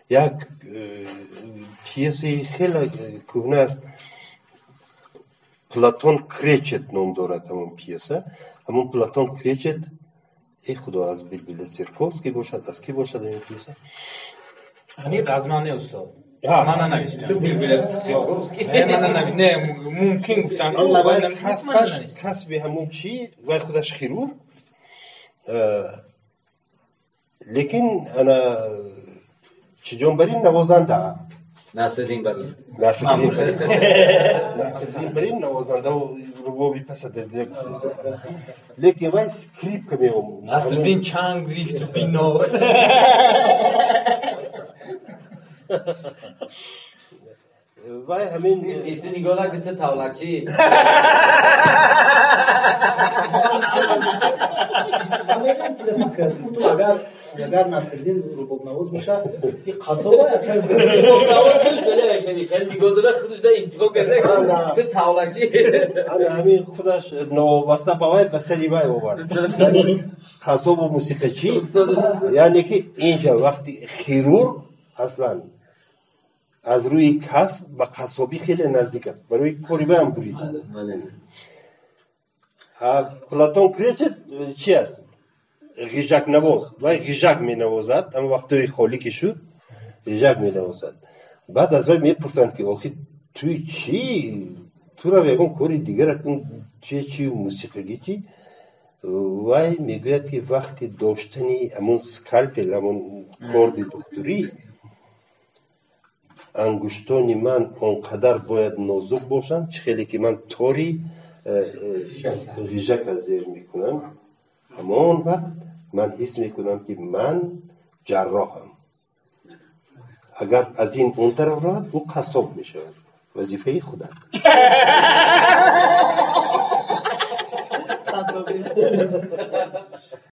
یک پیسی خیلی کهنه است، پلاتون کریچت نام دارد همون پیسه. همون پلاتون کریچت ای خدا از بلبل سیرکوفسکی باشد، از کی باشد این پیسه؟ یعنی غزمانه استاد من ننوشتم بلبل سیرکوفسکی نه ممکن گفتم الله کسب همون چی و خودش خیرور، لیکن انا چجون برین نوازنده ناصرالدین برین نوازنده و ربابی پس دیگه لیکن وای سکریپ کمی ناصرالدین چنگ ریفت و بیناخت وای همین سیسی نگاه نکن تاولکچی همین چیزی فکر تو اگر ناصرالدین رباب نواز باشه این قصابه رباب نواز خیلی نگاه داره خودش در انتخاب کرده تو تاولکچی انا همین خودش نوابسته باید بسری وای آورد قصاب و موسیقی چی یعنی که اینجا وقتی خیرور اصلا از روی کسب و قصابی خیلی نزدیک است، برای کوریبه هم برید. پلاتون کریچت چی است؟ غیجک نواز و غیجک می نوازد، اما وقتی خالی که شد غیجک می نوازد. بعد از وی می پرسند که آخی توی چی؟ تو را یکم کوری دیگر کن چی موسیقی چی؟ وی می گوید که وقتی داشتنی همون سکالپل همون کورد دکتری انگشتان من اونقدر باید نازک باشن چه خیلی که من طوری غیجک از زیر میکنم، همان وقت من حس میکنم که من جراحم. اگر از این اون طرف رود او قصاب میشود، وظیفه خودم.